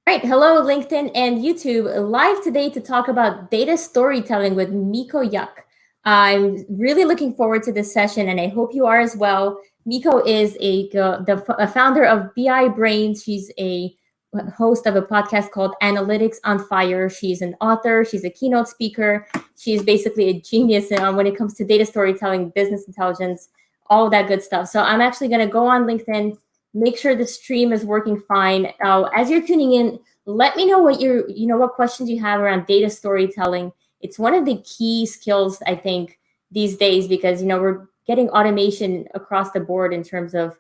All right, hello LinkedIn and YouTube, live today to talk about data storytelling with Mico Yuk. I'm really looking forward to this session, and I hope you are as well. Mico is a founder of BI Brains. She's a host of a podcast called Analytics on Fire. She's an author. She's a keynote speaker. She's basically a genius when it comes to data storytelling, business intelligence, all that good stuff. So I'm actually going to go on LinkedIn, make sure the stream is working fine. As you're tuning in, let me know what questions you have around data storytelling. It's one of the key skills, I think, these days, because we're getting automation across the board in terms of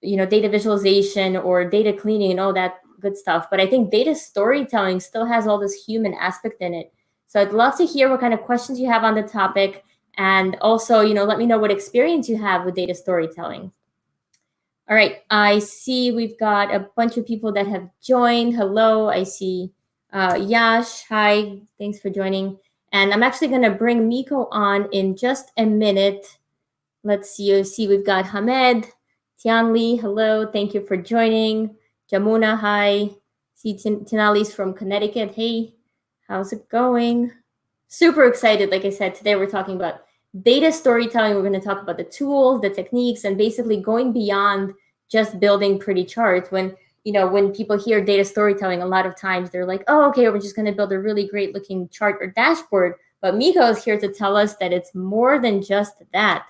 data visualization or data cleaning and all that good stuff. But I think data storytelling still has all this human aspect in it. So I'd love to hear what kind of questions you have on the topic, and also let me know what experience you have with data storytelling. All right, I see we've got a bunch of people that have joined. Hello, I see Yash. Hi, thanks for joining. And I'm actually going to bring Mico on in just a minute. Let's see, we've got Hamed, Tianli. Hello, thank you for joining. Jamuna, hi. See Tinali's from Connecticut. Hey, how's it going? Super excited. Like I said, today we're talking about data storytelling. We're going to talk about the tools, the techniques, and basically going beyond just building pretty charts. When people hear data storytelling, a lot of times they're like, oh, okay, we're just going to build a really great looking chart or dashboard. But Mico is here to tell us that it's more than just that.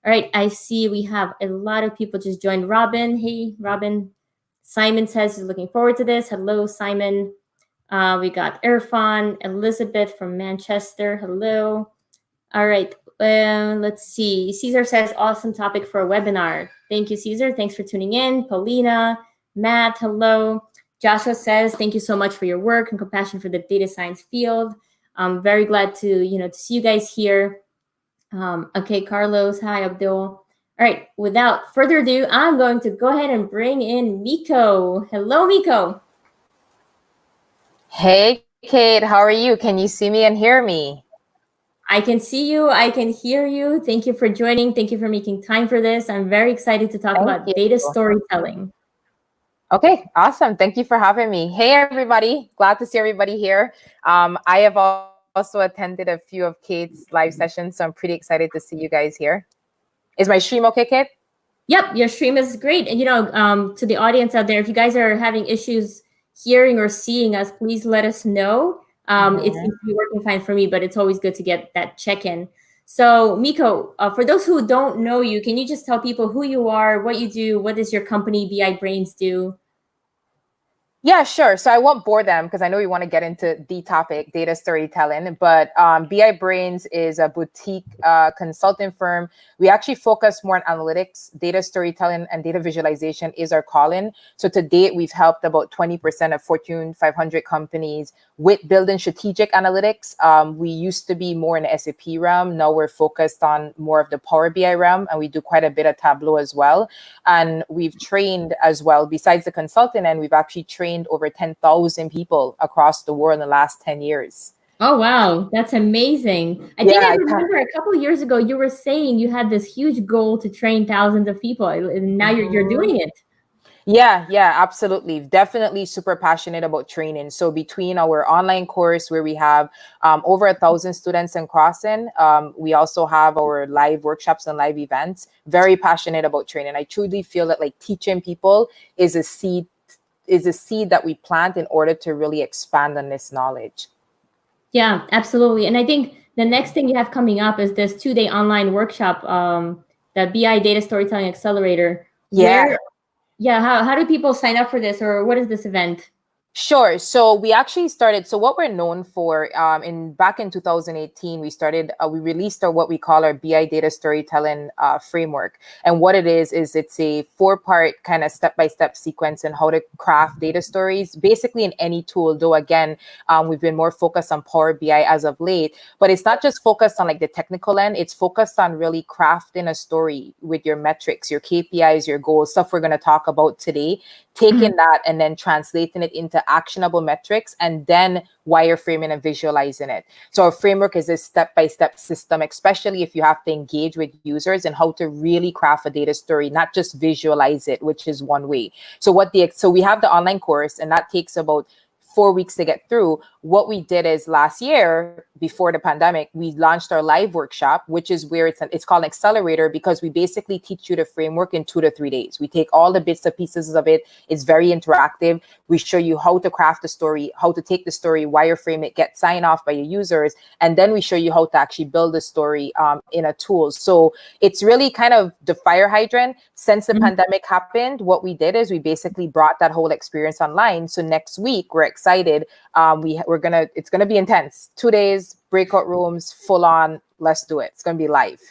All right, I see we have a lot of people just joined. Robin, hey, Robin. Simon says he's looking forward to this. Hello, Simon. We got Irfan, Elizabeth from Manchester. Hello. All right, let's see. Caesar says, awesome topic for a webinar. Thank you, Caesar. Thanks for tuning in. Paulina, Matt, hello. Joshua says, thank you so much for your work and compassion for the data science field. I'm very glad to see you guys here. Okay, Carlos, hi, Abdul. All right, without further ado, I'm going to go ahead and bring in Mico. Hello, Mico. Hey, Kate, how are you? Can you see me and hear me? I can see you. I can hear you. Thank you for joining. Thank you for making time for this. I'm very excited to talk Thank about you. data storytelling. Okay, awesome. Thank you for having me. Hey, everybody. Glad to see everybody here. I have also attended a few of Kate's live sessions, so I'm pretty excited to see you guys here. Is my stream okay, Kate? Yep, your stream is great. And, to the audience out there, if you guys are having issues hearing or seeing us, please let us know. It's working fine for me, but it's always good to get that check-in. So, Mico, for those who don't know you, can you just tell people who you are, what you do, what does your company BI Brains do? Yeah, sure. So I won't bore them because I know we want to get into the topic, data storytelling. But BI Brains is a boutique consulting firm. We actually focus more on analytics, data storytelling, and data visualization is our calling. So to date, we've helped about 20% of Fortune 500 companies with building strategic analytics. We used to be more in the SAP realm. Now we're focused on more of the Power BI realm, and we do quite a bit of Tableau as well. And we've trained as well, besides the consulting, and we've actually trained over 10,000 people across the world in the last 10 years. Oh, wow. That's amazing. I think I remember a couple of years ago, you were saying you had this huge goal to train thousands of people, and now you're doing it. Yeah, absolutely. Definitely super passionate about training. So between our online course where we have over 1,000 students in crossing, we also have our live workshops and live events. Very passionate about training. I truly feel that like teaching people is a seed that we plant in order to really expand on this knowledge. Yeah, absolutely. And I think the next thing you have coming up is this 2-day online workshop, the BI Data Storytelling Accelerator. Yeah. How do people sign up for this, or what is this event? Sure. So we actually started. So what we're known for, back in 2018, we started. We released what we call our BI data storytelling framework. And what it is it's a 4-part kind of step-by-step sequence in how to craft data stories, basically in any tool. Though again, we've been more focused on Power BI as of late. But it's not just focused on like the technical end. It's focused on really crafting a story with your metrics, your KPIs, your goals, stuff we're going to talk about today. Taking that and then translating it into into actionable metrics and then wireframing and visualizing it. So a framework is a step-by-step system, especially if you have to engage with users and how to really craft a data story, not just visualize it, which is one way. So we have the online course, and that takes about 4 weeks to get through. What we did is last year, before the pandemic, we launched our live workshop, which is where it's called Accelerator, because we basically teach you the framework in 2 to 3 days. We take all the bits and pieces of it. It's very interactive. We show you how to craft the story, how to take the story, wireframe it, get signed off by your users, and then we show you how to actually build the story in a tool. So it's really kind of the fire hydrant. Since the pandemic happened, what we did is we basically brought that whole experience online. So next week, we're excited. It's gonna be intense. 2 days, breakout rooms, full on. Let's do it. It's gonna be live.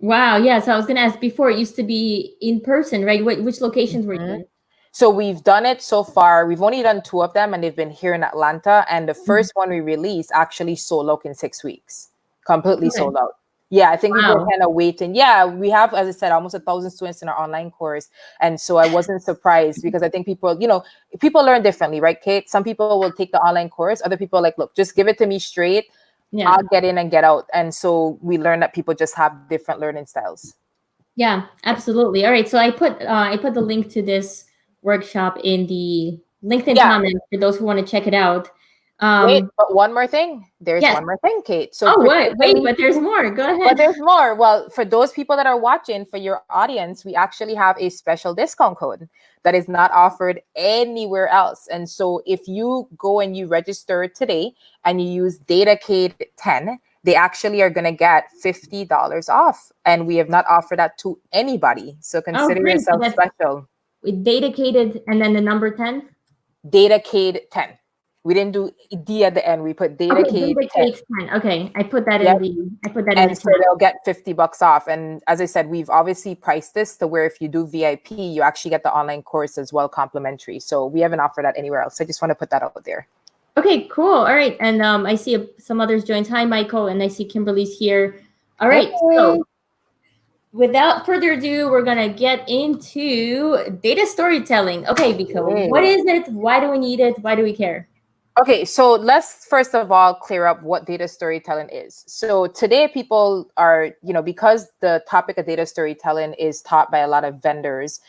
Wow. Yeah. So I was gonna ask before. It used to be in person, right? Which locations were you in? So we've done it so far. We've only done 2 of them, and they've been here in Atlanta. And the first one we released actually sold out in 6 weeks, completely sold out. Yeah, I think people are kind of waiting. Yeah, we have, as I said, almost 1,000 students in our online course. And so I wasn't surprised because I think people learn differently, right, Kate? Some people will take the online course. Other people are like, look, just give it to me straight. Yeah. I'll get in and get out. And so we learned that people just have different learning styles. Yeah, absolutely. All right. So I put the link to this workshop in the LinkedIn comments for those who want to check it out. Wait, but one more thing. There's one more thing, Kate. So wait, but there's more. Go ahead. But there's more. Well, for those people that are watching, for your audience, we actually have a special discount code that is not offered anywhere else. And so if you go and you register today and you use DataCade10, they actually are going to get $50 off. And we have not offered that to anybody. So consider yourself special. With DataCade and then the number 10? DataCade10. We didn't do D at the end. We put DataCade 10. Okay, I put that in the. And so they'll get $50 off. And as I said, we've obviously priced this to where if you do VIP, you actually get the online course as well, complimentary. So we haven't offered that anywhere else. I just want to put that out there. Okay, cool. All right, and I see some others joined. Hi, Michael, and I see Kimberly's here. All right, so without further ado, we're gonna get into data storytelling. Okay, Mico, what is it? Why do we need it? Why do we care? Okay, so let's first of all clear up what data storytelling is. So today people are, because the topic of data storytelling is taught by a lot of vendors,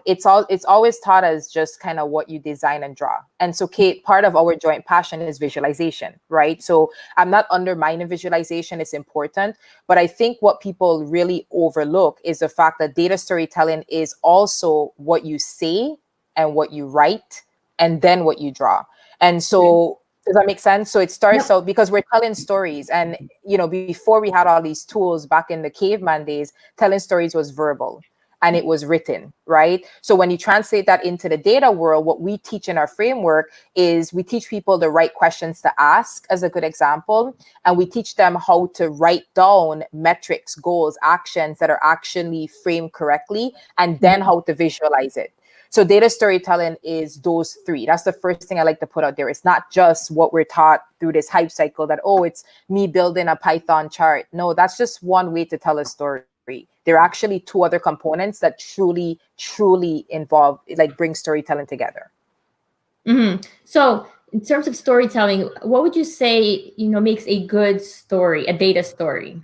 it's always taught as just kind of what you design and draw. And so Kate, part of our joint passion is visualization, right? So I'm not undermining visualization, it's important, but I think what people really overlook is the fact that data storytelling is also what you say and what you write and then what you draw. And so, does that make sense? So it starts out because we're telling stories. And, before we had all these tools back in the caveman days, telling stories was verbal and it was written, right? So when you translate that into the data world, what we teach in our framework is we teach people the right questions to ask, as a good example. And we teach them how to write down metrics, goals, actions that are actually framed correctly, and then how to visualize it. So data storytelling is those 3. That's the first thing I like to put out there. It's not just what we're taught through this hype cycle that, it's me building a Python chart. No, that's just one way to tell a story. There are actually 2 other components that truly, truly involve, bring storytelling together. Mm-hmm. So in terms of storytelling, what would you say, makes a good story, a data story?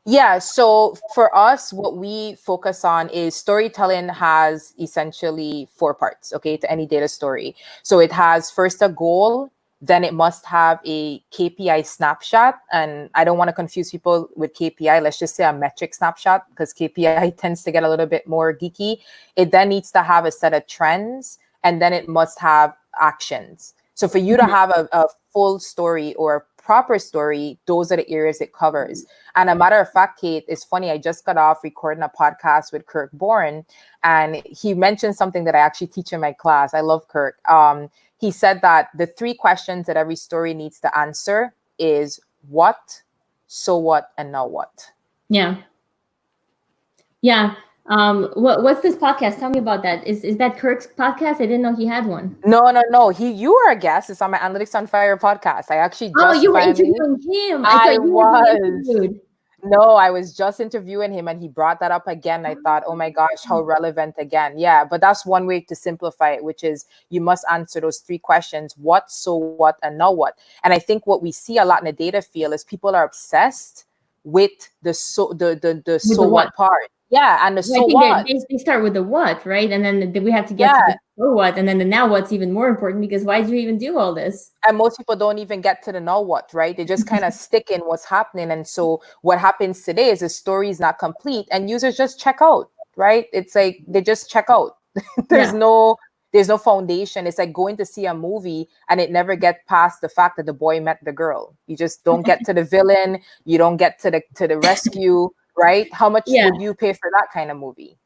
Yeah, so for us, what we focus on is storytelling has essentially 4 parts, okay, to any data story. So it has first a goal, then it must have a KPI snapshot. And I don't want to confuse people with KPI. Let's just say a metric snapshot, because KPI tends to get a little bit more geeky. It then needs to have a set of trends, and then it must have actions. So for you to have a full story or proper story, those are the areas it covers. And a matter of fact, Kate, it's funny, I just got off recording a podcast with Kirk Bourne, and he mentioned something that I actually teach in my class. I love Kirk. He said that the 3 questions that every story needs to answer is what, so what, and now what. Yeah. What's this podcast? Tell me about that. Is that Kirk's podcast? I didn't know he had one. No. You were a guest. It's on my Analytics on Fire podcast. I actually just you were interviewing him. I thought you were being interviewed. No, I was just interviewing him and he brought that up again. I thought, oh my gosh, how relevant again. Yeah, but that's one way to simplify it, which is you must answer those three questions: what, so what, and now what. And I think what we see a lot in the data field is people are obsessed with the With so the what? what part. Yeah, and the Well, I so think that what. they start with the what, right? And then we have to get to Yeah. the so what, and then the now what's even more important because why did you even do all this? And most people don't even get to the now what, right? They just kind of stick in what's happening. And so what happens today is the story is not complete and users just check out, right? It's like they just check out. there's Yeah. no there's no foundation. It's like going to see a movie and it never get past the fact that the boy met the girl. You just don't get to the villain, you don't get to the rescue, right? How much Yeah. would you pay for that kind of movie?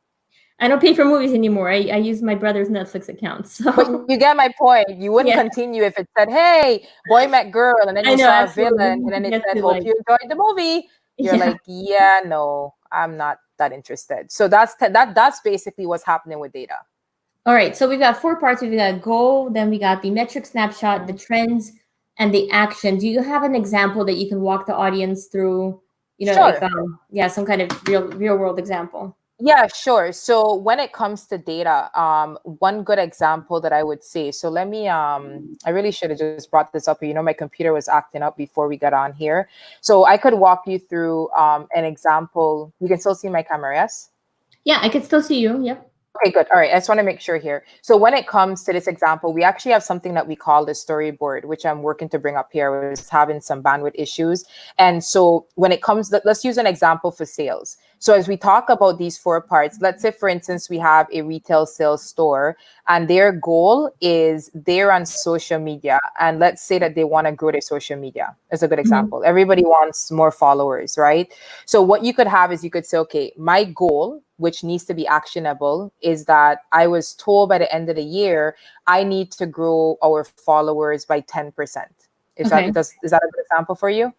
I don't pay for movies anymore. I use my brother's Netflix account. But So you get my point. You wouldn't yeah, continue if it said, "Hey, boy met girl," and then I you know saw a absolutely. villain, We and need to then it get said, to "Hope like you enjoyed the movie." You're yeah. like, "Yeah, no, I'm not that interested." So that's basically what's happening with data. All right. So we've got four parts. We've got goal, then we got the metric snapshot, the trends, and the action. Do you have an example that you can walk the audience through? Like Sure. yeah, some kind of real world example. Yeah, sure. So when it comes to data, one good example that I would say, so let me, I really should have just brought this up. My computer was acting up before we got on here. So I could walk you through an example. You can still see my camera, yes? Yeah, I could still see you. Yep. Okay, good. All right. I just want to make sure here. So when it comes to this example, we actually have something that we call the storyboard, which I'm working to bring up here. We're just having some bandwidth issues. And so when it comes, let's use an example for sales. So as we talk about these four parts, let's say, for instance, we have a retail sales store and their goal is they're on social media. And let's say that they want to grow their social media. As a good Mhm. example. Everybody wants more followers, right? So what you could have is you could say, okay, my goal, which needs to be actionable, is that I was told by the end of the year, I need to grow our followers by 10%. Okay. Is that a good example for you?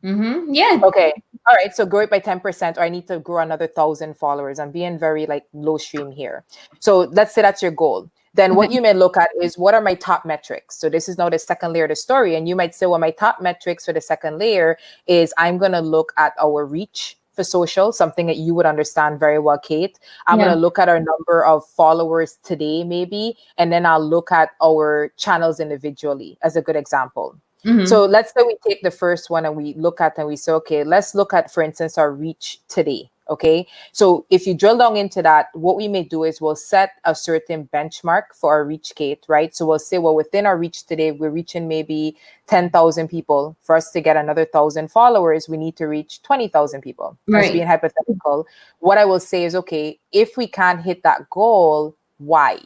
Mm-hmm. Yeah. Okay. All right. So grow it by 10%, or I need to grow another 1,000 followers. I'm being very like low stream here. So let's say that's your goal. Then what Okay. you may look at is what are my top metrics? So this is now the second layer of the story. And you might say, well, my top metrics for the second layer is I'm going to look at our reach for social, something that you would understand very well, Kate. I'm going Yeah. to look at our number of followers today, maybe, and then I'll look at our channels individually as a good example. Mm-hmm. So let's say we take the first one and we look at and we say, okay, let's look at, for instance, our reach today. Okay. So if you drill down into that, what we may do is we'll set a certain benchmark for our reach, Kate, right? So we'll say, well, within our reach today, we're reaching maybe 10,000 people. For us to get another 1,000 followers, we need to reach 20,000 people. I'm just Right. being hypothetical. What I will say is, okay, if we can't hit that goal, why?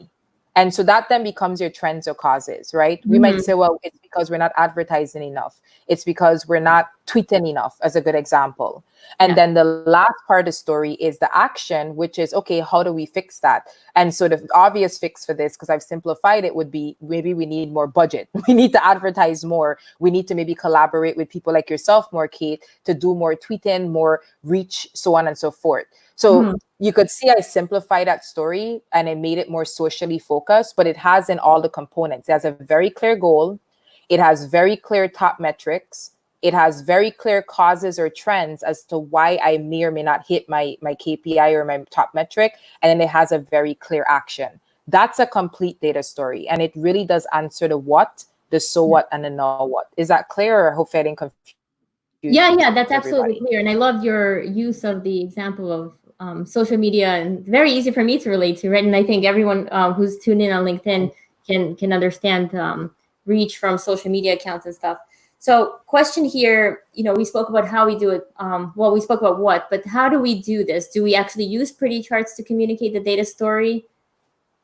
And so that then becomes your trends or causes, right? We might Mm-hmm. say, well, it's because we're not advertising enough. It's because we're not tweeting enough, as a good example. And Yeah. then the last part of the story is the action, which is, okay, how do we fix that? And so the obvious fix for this, because I've simplified it, would be maybe we need more budget. We need to advertise more. We need to maybe collaborate with people like yourself more, Kate, to do more tweeting, more reach, so on and so forth. So Mm-hmm. you could see I simplified that story and I made it more socially focused, but it has in all the components. It has a very clear goal. It has very clear top metrics. It has very clear causes or trends as to why I may or may not hit my KPI or my top metric. And then it has a very clear action. That's a complete data story. And it really does answer the what, the so what, and the now what. Is that clear? Or hopefully I didn't confuse Yeah, that's everybody. absolutely clear. And I loved your use of the example of social media, and very easy for me to relate to, right? And I think everyone who's tuned in on LinkedIn can understand reach from social media accounts and stuff. So, question here, we spoke about how we do it. Well, we spoke about what, but how do we do this? Do we actually use pretty charts to communicate the data story,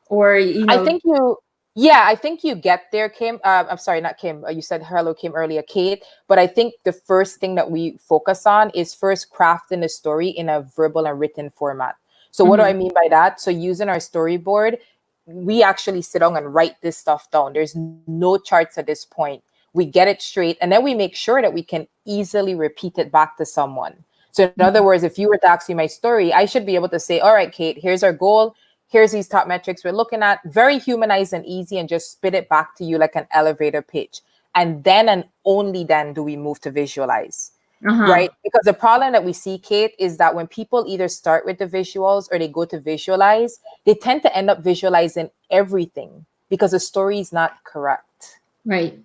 or I think you get there, Kim. I'm sorry, not Kim. You said hello, Kim, earlier, Kate. But I think the first thing that we focus on is first crafting the story in a verbal and written format. So what do I mean by that? So using our storyboard, we actually sit down and write this stuff down. There's no charts at this point. We get it straight, and then we make sure that we can easily repeat it back to someone. So in other words, if you were to ask me my story, I should be able to say, all right, Kate, here's our goal. Here's these top metrics we're looking at, very humanized and easy, and just spit it back to you like an elevator pitch. And then and only then do we move to visualize. Uh-huh. right? Because the problem that we see, Kate, is that when people either start with the visuals or they go to visualize, they tend to end up visualizing everything because the story is not correct. Right.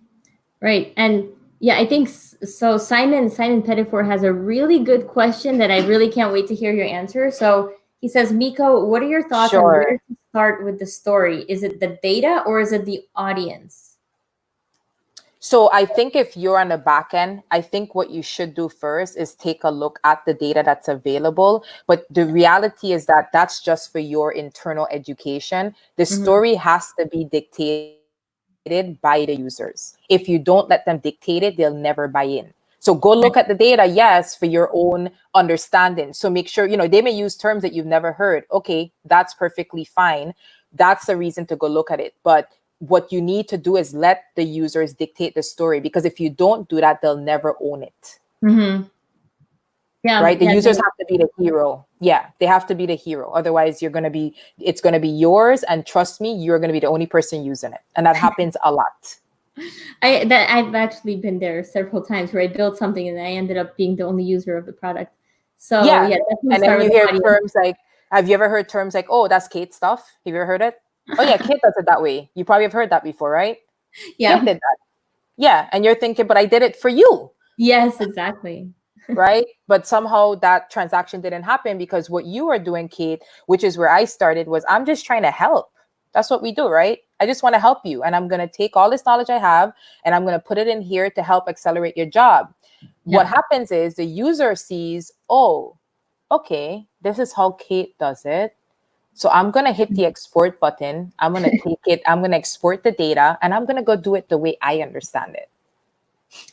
Right. And yeah, I think so. Simon Pettiford has a really good question that I really can't wait to hear your answer. So he says, Mico, what are your thoughts on where Sure. to start with the story? Is it the data or is it the audience? So I think if you're on the back end, I think what you should do first is take a look at the data that's available. But the reality is that that's just for your internal education. The Mm-hmm. story has to be dictated by the users. If you don't let them dictate it, they'll never buy in. So go look at the data, yes, for your own understanding. So make sure, they may use terms that you've never heard. Okay, that's perfectly fine. That's the reason to go look at it. But what you need to do is let the users dictate the story, because if you don't do that, they'll never own it. Mm-hmm. Yeah. Right? The Yeah. users have to be the hero. Yeah, they have to be the hero. Otherwise, it's going to be yours. And trust me, you're going to be the only person using it. And that happens a lot. I've actually been there several times where I built something and I ended up being the only user of the product. So Yeah. yeah, definitely And then start you with the hear audience. terms like, have you ever heard terms like, oh, that's Kate stuff? Have you ever heard it? Oh, yeah, Kate does it that way. You probably have heard that before, right? Kate Yeah. did that. Yeah. And you're thinking, but I did it for you. Yes, exactly. Right? But somehow that transaction didn't happen because what you are doing, Kate, which is where I started, was I'm just trying to help. That's what we do, right? I just want to help you. And I'm going to take all this knowledge I have and I'm going to put it in here to help accelerate your job. What Yeah. happens is the user sees, oh, okay, this is how Kate does it. So I'm going to hit the export button. I'm going to take it. I'm going to export the data and I'm going to go do it the way I understand it.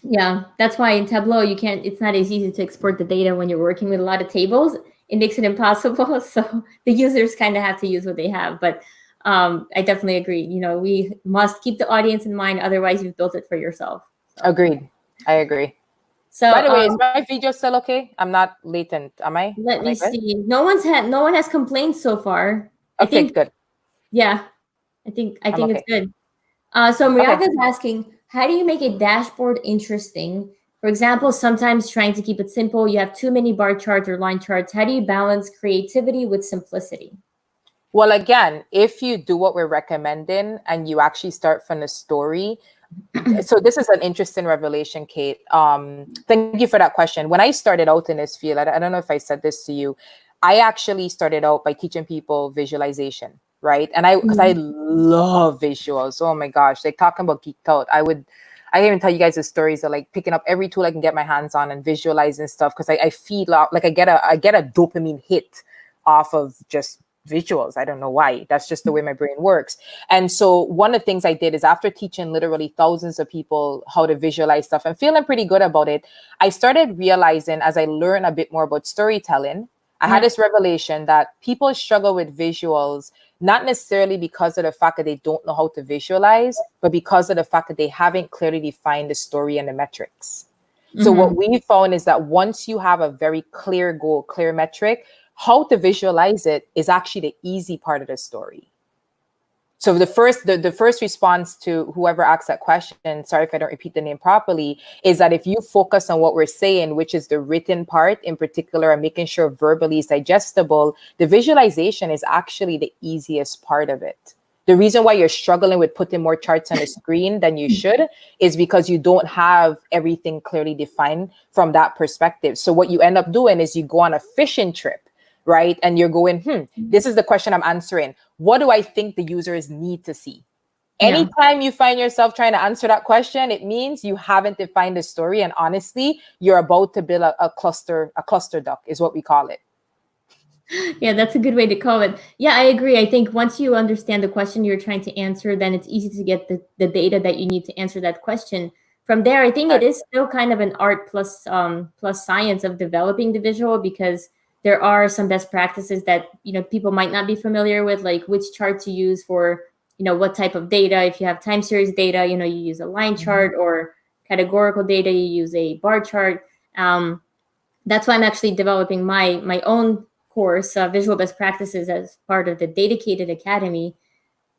Yeah, that's why in Tableau it's not as easy to export the data when you're working with a lot of tables. It makes it impossible. So the users kind of have to use what they have. But I definitely agree. We must keep the audience in mind. Otherwise, you've built it for yourself. So, Agreed. I agree. so By the way, is my video still okay? I'm not latent, am I? let Am me I good? see. No one has complained so far. I Okay, think, good. yeah, I I'm think it's okay. good. So Okay. Mriaka is asking, how do you make a dashboard interesting? For example, sometimes trying to keep it simple, you have too many bar charts or line charts. How do you balance creativity with simplicity? Well, again, if you do what we're recommending and you actually start from the story, so this is an interesting revelation, Kate. Thank you for that question. When I started out in this field, I don't know if I said this to you, I actually started out by teaching people visualization, right? And because I Mhm. love visuals. Oh my gosh, like talking about geeked out. I can even tell you guys the stories of like picking up every tool I can get my hands on and visualizing stuff because I feel like I get a dopamine hit off of just visuals. I don't know why. That's just the way my brain works. And so one of the things I did is after teaching literally thousands of people how to visualize stuff and feeling pretty good about it, I started realizing as I learned a bit more about storytelling, I had Yeah. this revelation that people struggle with visuals, not necessarily because of the fact that they don't know how to visualize, but because of the fact that they haven't clearly defined the story and the metrics. So what Hmm. we found is that once you have a very clear goal, clear metric, how to visualize it is actually the easy part of the story. So the first response to whoever asked that question, sorry if I don't repeat the name properly, is that if you focus on what we're saying, which is the written part in particular, and making sure verbally is digestible, the visualization is actually the easiest part of it. The reason why you're struggling with putting more charts on the screen than you should is because you don't have everything clearly defined from that perspective. So what you end up doing is you go on a fishing trip, right? And you're going, this is the question I'm answering. What do I think the users need to see? Yeah. Anytime you find yourself trying to answer that question, it means you haven't defined the story. And honestly, you're about to build a cluster duck is what we call it. Yeah, that's a good way to call it. Yeah, I agree. I think once you understand the question you're trying to answer, then it's easy to get the data that you need to answer that question. From there, I think it is still kind of an art plus science of developing the visual, because there are some best practices that people might not be familiar with, like which chart to use for what type of data. If you have time series data, you use a line chart, or categorical data, you use a bar chart. That's why I'm actually developing my own course, Visual Best Practices, as part of the Dedicated Academy.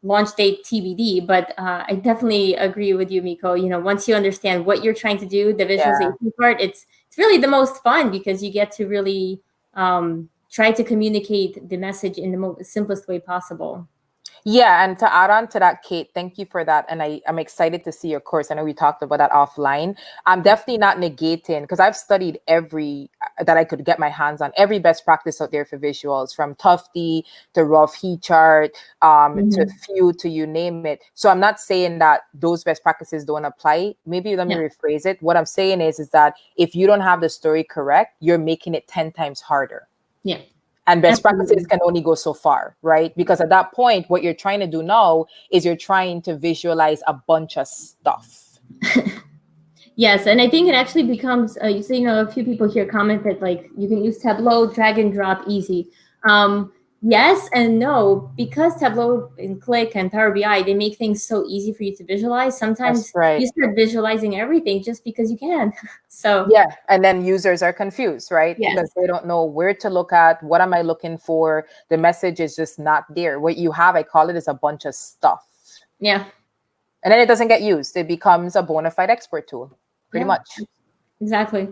launch date TBD. But I definitely agree with you, Mico. Once you understand what you're trying to do, the visualization part, it's really the most fun because you get to really try to communicate the message in the simplest way possible. Yeah, and to add on to that, Kate, thank you for that. And I'm excited to see your course. I know we talked about that offline. I'm definitely not negating, because I've studied every that I could get my hands on, every best practice out there for visuals, from Tufty to Rough Heat Chart, to Few, to you name it. So I'm not saying that those best practices don't apply. Maybe let me rephrase it. What I'm saying is that if you don't have the story correct, you're making it 10 times harder. Yeah. And best practices can only go so far, right? Because at that point, what you're trying to do now is you're trying to visualize a bunch of stuff. Yes, and I think it actually becomes, a few people here commented, like, you can use Tableau, drag and drop easy. Yes and no, because Tableau and Click and Power BI, they make things so easy for you to visualize. Sometimes you start visualizing everything just because you can. So yeah, and then users are confused, right? Yes. Because they don't know where to look at. What am I looking for? The message is just not there. What you have, I call it, is a bunch of stuff. Yeah. And then it doesn't get used. It becomes a bona fide export tool, pretty much. Exactly.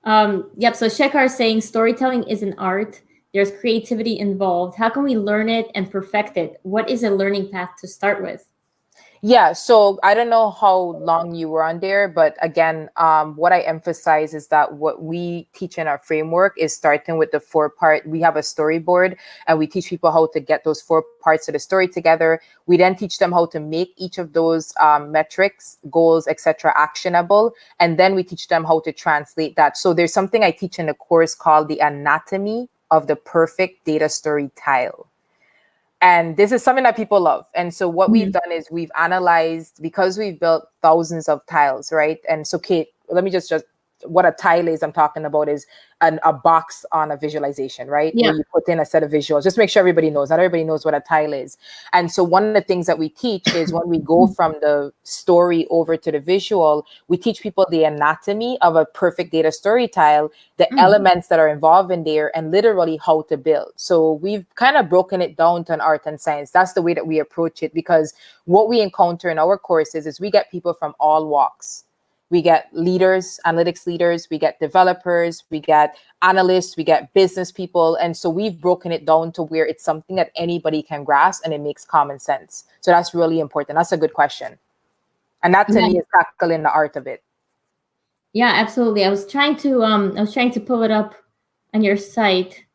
Yep. So Shekhar is saying storytelling is an art. There's creativity involved. How can we learn it and perfect it? What is a learning path to start with? Yeah, so I don't know how long you were on there, but again, what I emphasize is that what we teach in our framework is starting with the 4-part. We have a storyboard, and we teach people how to get those 4 parts of the story together. We then teach them how to make each of those metrics, goals, etc., actionable, and then we teach them how to translate that. So there's something I teach in the course called the anatomy of the perfect data story tile. And this is something that people love. And so what we've done is we've analyzed, because we've built thousands of tiles, right? And so, Kate, let me just what a tile is I'm talking about is a box on a visualization, right? Yeah. Where you put in a set of visuals. Just make sure everybody knows. Not everybody knows what a tile is. And so one of the things that we teach is when we go from the story over to the visual, we teach people the anatomy of a perfect data story tile, the elements that are involved in there, and literally how to build. So we've kind of broken it down to an art and science. That's the way that we approach it, because what we encounter in our courses is we get people from all walks. We get leaders, analytics leaders, we get developers, we get analysts, we get business people. And so we've broken it down to where it's something that anybody can grasp and it makes common sense. So that's really important. That's a good question. And that to me is tackling the art of it. Yeah, absolutely. I was trying to pull it up on your site.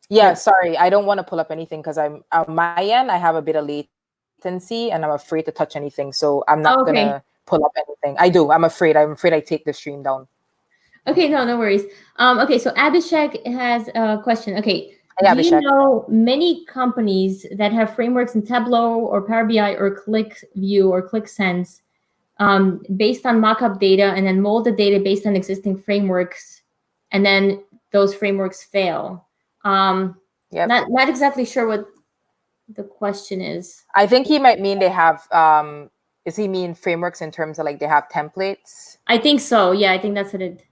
Yeah, sorry. I don't want to pull up anything because I'm on my end, I have a bit of latency and I'm afraid to touch anything. So I'm not gonna pull up anything. I'm afraid I take the stream down. Okay, no worries. Okay, so Abhishek has a question. Okay, hey, do you know many companies that have frameworks in Tableau or Power BI or ClickView or ClickSense based on mockup data, and then mold the data based on existing frameworks, and then those frameworks fail? Not exactly sure what the question is. I think he might mean they have does he mean frameworks in terms of like they have templates? I think so. Yeah, I think that's what it.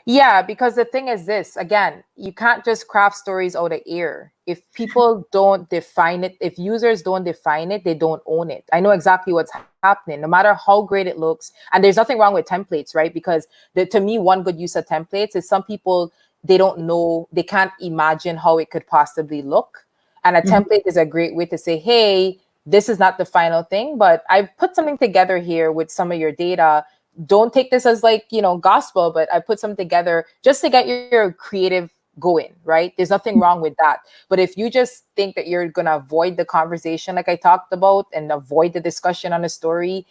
Yeah, because the thing is this, again, you can't just craft stories out of air. If people don't define it, if users don't define it, they don't own it. I know exactly what's happening, no matter how great it looks. And there's nothing wrong with templates, right? Because to me, one good use of templates is some people, they don't know, they can't imagine how it could possibly look. And a template is a great way to say, hey, this is not the final thing, but I've put something together here with some of your data. Don't take this as like, gospel, but I put something together just to get your creative going, right? There's nothing wrong with that. But if you just think that you're going to avoid the conversation like I talked about and avoid the discussion on a story,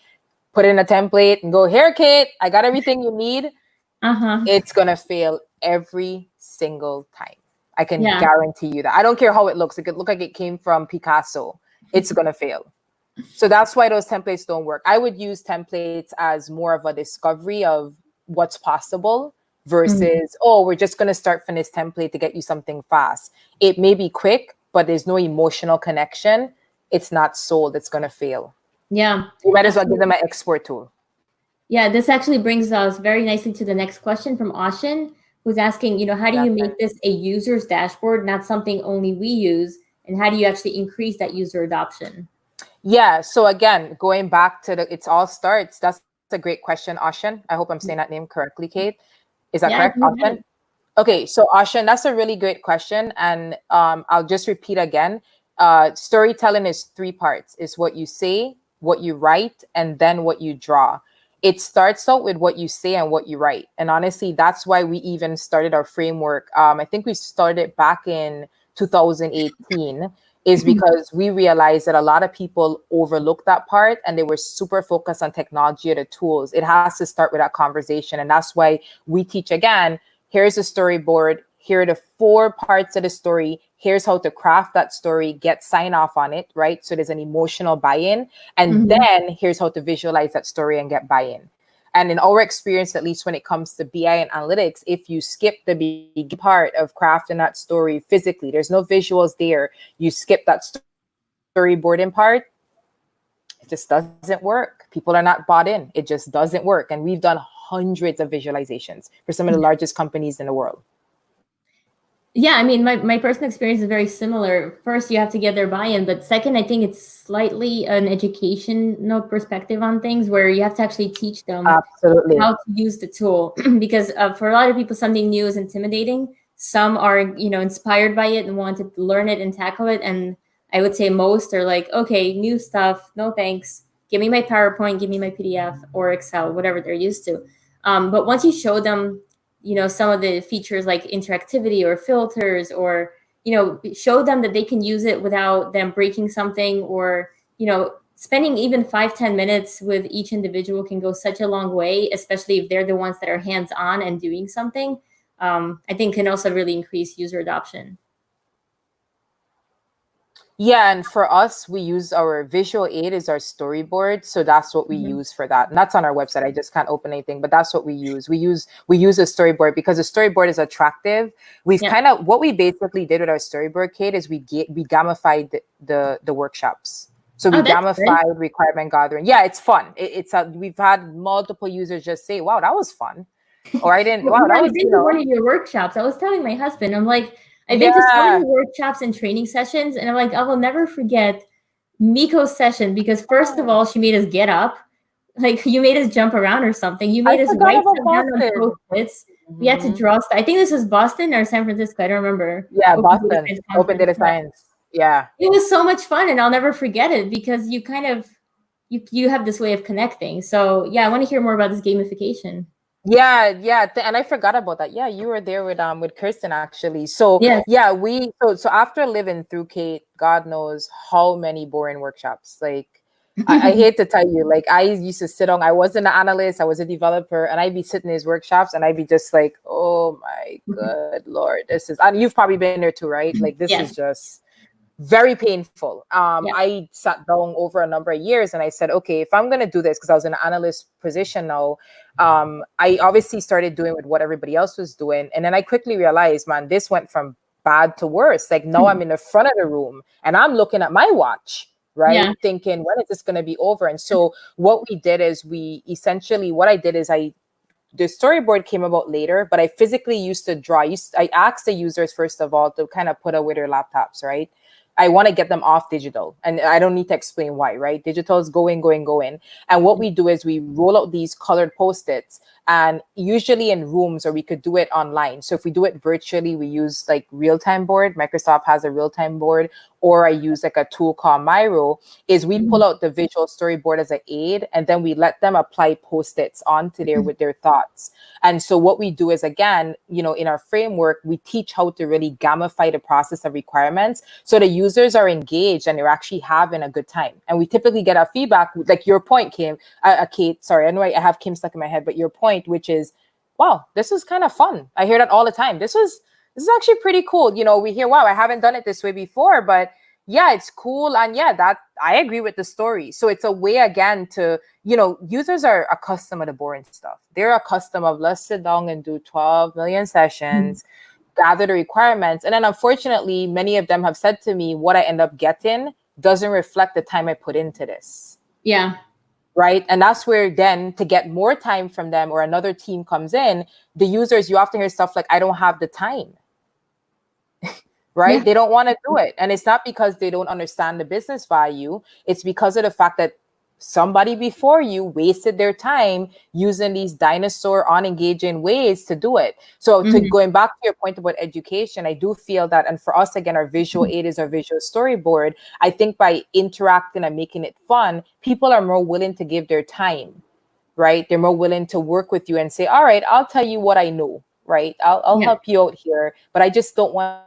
put in a template and go, here, Kate, I got everything you need. It's going to fail every single time. I can guarantee you that. I don't care how it looks. It could look like it came from Picasso. It's going to fail. So that's why those templates don't work. I would use templates as more of a discovery of what's possible versus, we're just going to start from this template to get you something fast. It may be quick, but there's no emotional connection. It's not sold. It's going to fail. Yeah. You might as well give them an export tool. Yeah, this actually brings us very nicely to the next question from Oshin, who's asking, how do you make this a user's dashboard, not something only we use? And how do you actually increase that user adoption? Yeah. So again, going back to it's all starts. That's a great question, Ashan. I hope I'm saying that name correctly, Kate. Is that Yeah, correct, you Ashan? did. Okay, so Ashan, that's a really great question, and I'll just repeat again. Storytelling is three parts: is what you say, what you write, and then what you draw. It starts out with what you say and what you write, and honestly, that's why we even started our framework. I think we started back in 2018, is because we realized that a lot of people overlooked that part and they were super focused on technology or the tools. It has to start with that conversation, and that's why we teach again. Here's a storyboard. Here are the four parts of the story. Here's how to craft that story, get sign off on it, right? So there's an emotional buy-in. And Mhm. then here's how to visualize that story and get buy-in. And in our experience, at least when it comes to BI and analytics, if you skip the beginning part of crafting that story physically, there's no visuals there, you skip that storyboarding part, it just doesn't work. People are not bought in. It just doesn't work. And we've done hundreds of visualizations for some of the largest companies in the world. Yeah, I mean, my personal experience is very similar. First, you have to get their buy-in, but second, I think it's slightly an educational perspective on things where you have to actually teach them Absolutely. how to use the tool because for a lot of people, something new is intimidating. Some are, inspired by it and want to learn it and tackle it, and I would say most are like, okay, new stuff, no thanks. Give me my PowerPoint, give me my PDF or Excel, whatever they're used to. But once you show them some of the features like interactivity or filters, or show them that they can use it without them breaking something, or spending even 5-10 minutes with each individual can go such a long way, especially if they're the ones that are hands on and doing something. I think can also really increase user adoption. Yeah, and for us, we use our visual aid as our storyboard. So that's what we Mhm. use for that. And that's on our website. I just can't open anything, but that's what we use. We use a storyboard because a storyboard is attractive. We've Yeah. kind of what we basically did with our storyboard, Kate, is we gamified the workshops. So Oh, we that's good. gamified requirement gathering. Yeah, it's fun. We've had multiple users just say, "Wow, that was fun," or "I didn't." Well, Wow, that I've was been to one of your workshops. I was telling my husband, I'm like, I've been to so many yeah. workshops and training sessions, and I'm like, I will never forget Miko's session because first of all, she made us get up. Like you made us jump around or something. You I made us forgot write about stuff down on Boston. post-its. We had to Mhm. draw stuff. I think this was Boston or San Francisco. I don't remember. Yeah, Open Data Boston, Science Open Conference. Data Yeah. Science. Yeah. It was so much fun, and I'll never forget it because you kind of you have this way of connecting. So yeah, I want to hear more about this gamification. And I forgot about that. Yeah, you were there with Kirsten actually. So Yes. yeah, so after living through Kate, God knows how many boring workshops. Like I hate to tell you, like I used to sit on. I wasn't an analyst, I was a developer, and I'd be sitting in these workshops, and I'd be just like, oh my good Lord, this is. And you've probably been there too, right? Like this is Yes. just very painful. Yeah. I sat down over a number of years and I said, okay, if I'm going to do this, because I was in an analyst position now, I obviously started doing with what everybody else was doing. And then I quickly realized, man, this went from bad to worse. Like now I'm in the front of the room and I'm looking at my watch, right? Yeah. Thinking, when is this going to be over? And so what we did is what I did is the storyboard came about later, but I physically used to draw. I asked the users, first of all, to kind of put away their laptops, right? I want to get them off digital. And I don't need to explain why, right? Digital is going, going, going. And what we do is we roll out these colored Post-its, and usually in rooms, or we could do it online. So if we do it virtually, we use like real-time board. Microsoft has a real-time board, or I use like a tool called Miro, is we pull out the visual storyboard as an aid, and then we let them apply Post-its onto there with their thoughts. And so what we do is, again, in our framework, we teach how to really gamify the process of requirements so the users are engaged and they're actually having a good time. And we typically get our feedback, like your point, Kate, sorry, I know I have Kim stuck in my head, but your point, which is, wow, this is kind of fun. I hear that all the time. This is actually pretty cool. We hear, wow, I haven't done it this way before, but yeah, it's cool. And yeah, that I agree with the story. So it's a way, again, to, users are accustomed to the boring stuff. They're accustomed of, let's sit down and do 12 million sessions, gather the requirements. And then unfortunately, many of them have said to me, what I end up getting doesn't reflect the time I put into this. Yeah. Right. And that's where then, to get more time from them, or another team comes in, the users, you often hear stuff like, I don't have the time. right? Yeah. They don't want to do it. And it's not because they don't understand the business value. It's because of the fact that somebody before you wasted their time using these dinosaur unengaging ways to do it. So to Mhm. going back to your point about education, I do feel that, and for us, again, our visual aid is our visual storyboard. I think by interacting and making it fun, people are more willing to give their time, right? They're more willing to work with you and say, all right, I'll tell you what I know, right? I'll Yeah. help you out here, but I just don't want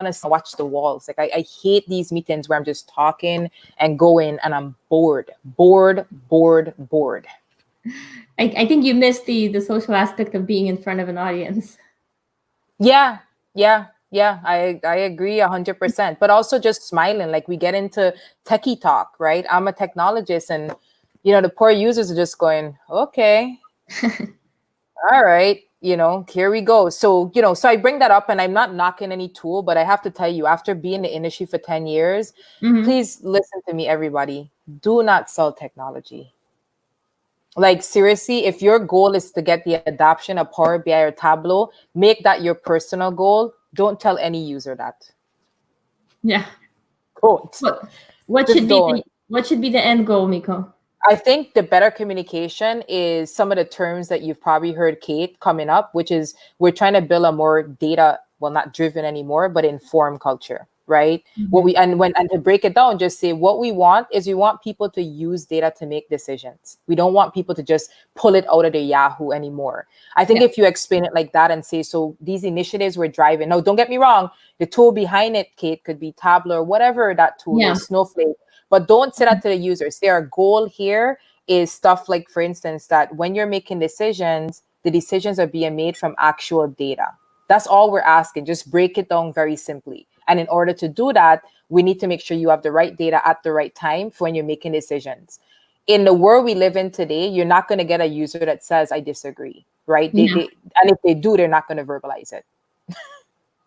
to watch the walls. Like I hate these meetings where I'm just talking and going and I'm bored. I think you missed the social aspect of being in front of an audience. Yeah, yeah. I agree 100%. But also just smiling. Like we get into techie talk, right? I'm a technologist, and the poor users are just going, okay, all right, here we go. So, so I bring that up, and I'm not knocking any tool, but I have to tell you, after being in the industry for 10 years, Hmm. please listen to me, everybody. Do not sell technology. Like seriously, if your goal is to get the adoption of Power BI or Tableau, make that your personal goal. Don't tell any user that. Yeah. Don't. What what Just should be don't. the end goal, Mico? I think the better communication is some of the terms that you've probably heard Kate coming up, which is we're trying to build a more data, well, not driven anymore, but informed culture, right? What Mhm. we and to break it down, just say what we want is we want people to use data to make decisions. We don't want people to just pull it out of their Yahoo anymore. I think Yeah. if you explain it like that and say, so these initiatives we're driving. No, don't get me wrong. The tool behind it, Kate, could be Tableau or whatever that tool Yeah. is, Snowflake. But don't say that to the users. Their goal here is stuff like, for instance, that when you're making decisions, the decisions are being made from actual data. That's all we're asking. Just break it down very simply. And in order to do that, we need to make sure you have the right data at the right time for when you're making decisions. In the world we live in today, you're not going to get a user that says, I disagree, right? Yeah. And if they do, they're not going to verbalize it.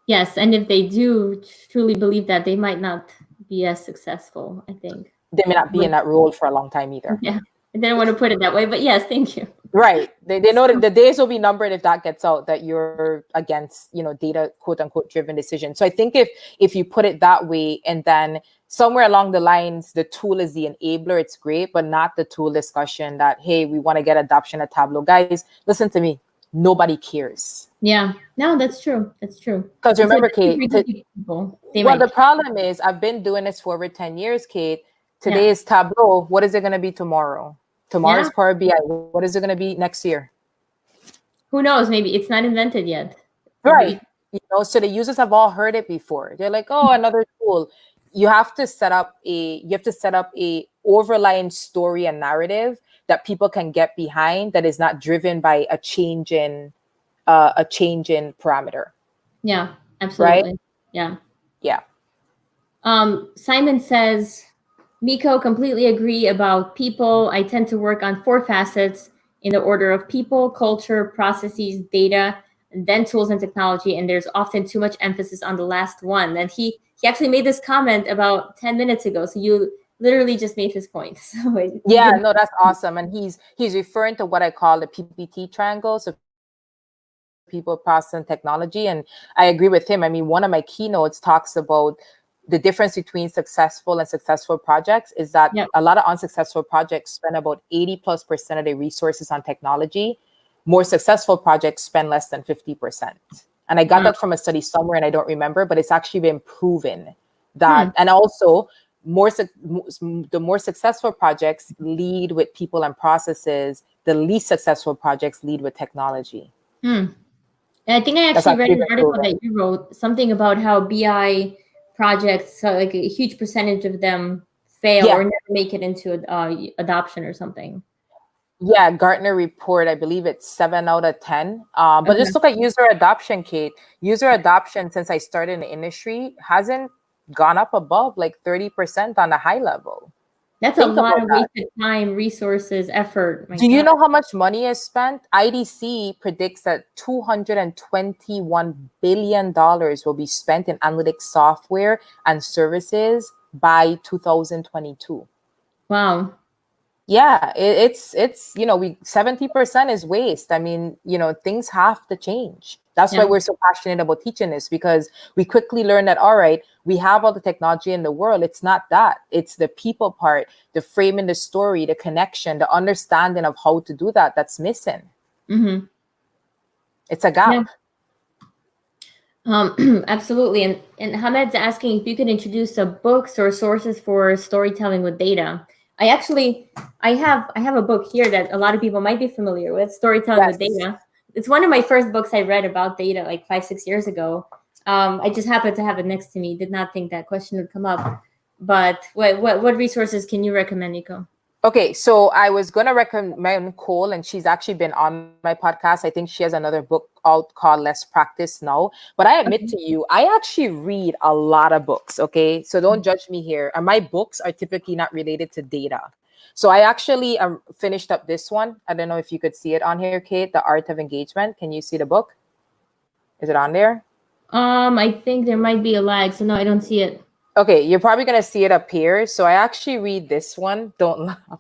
Yes, and if they do truly believe that, they might not be as successful, I think. They may not be But in that role for a long time either. yeah, I didn't want to put it that way, but yes, thank you. Right. They know that the days will be numbered if that gets out that you're against, data, quote unquote, driven decisions. So I think if you put it that way, and then somewhere along the lines, the tool is the enabler, it's great, but not the tool discussion that, hey, we want to get adoption of Tableau. Guys, listen to me. Nobody cares. Yeah, no, that's true. That's true. Because It's a remember, different Kate, breed of people. They well, might the care. problem is I've been doing this for over 10 years, Kate. Today Yeah. is Tableau. What is it going to be tomorrow? Yeah. Tomorrow's Power BI. What is it going to be next year? Who knows? Maybe it's not invented yet. Right. So the users have all heard it before. They're like, oh, another tool. You have to set up a overlying story and narrative that people can get behind that is not driven by a change in parameter. Yeah, Right? absolutely. Yeah. Yeah. Simon says, Mico, completely agree about people. I tend to work on 4 facets in the order of people, culture, processes, data, and then tools and technology. And there's often too much emphasis on the last one. And he actually made this comment about 10 minutes ago. So you literally just made his point. So Yeah, no, that's awesome. And he's referring to what I call the PPT triangle. So people, process, and technology. And I agree with him. I mean, one of my keynotes talks about the difference between successful and successful projects is that yeah, a lot of unsuccessful projects spend about 80+% of their resources on technology. More successful projects spend less than 50%. And I got that from a study somewhere and I don't remember, but it's actually been proven that, and also the more successful projects lead with people and processes, the least successful projects lead with technology. And I think I That's actually read actually an been article proven. that you wrote something about how BI projects, like a huge percentage of them fail or Yeah. never make it into adoption or something. Yeah, Gartner report, I believe it's 7 out of 10. But Okay. just look at user adoption, Kate. User adoption since I started in the industry hasn't gone up above like 30% on the high level. That's a Think lot about of that. wasted time, resources, effort. My Do you God. know how much money is spent? IDC predicts that $221 billion will be spent in analytics software and services by 2022. Wow. Yeah, it's we 70% is waste. I mean, things have to change. That's why Yeah. we're so passionate about teaching this, because we quickly learn that, all right, we have all the technology in the world. It's not that. It's the people part, the framing the story, the connection, the understanding of how to do that that's missing. Mm-hmm. It's a Yeah. gap. Absolutely. And Hamed's asking if you can introduce some books or sources for storytelling with data. I have a book here that a lot of people might be familiar with, Storytelling with Yes. Data. It's one of my first books I read about data like 5-6 years ago. I just happened to have it next to me. Did not think that question would come up. But what resources can you recommend, Nico? Okay, so I was gonna recommend Cole, and she's actually been on my podcast. I think she has another book out called Less Practice Now. But I admit Okay. to you, I actually read a lot of books. Okay, so don't judge me here. And my books are typically not related to data. So I actually finished up this one. I don't know if you could see it on here, Kate. The Art of Engagement. Can you see the book? Is it on there? I think there might be a lag, so no, I don't see it. Okay, you're probably gonna see it up here. So I actually read this one. Don't laugh.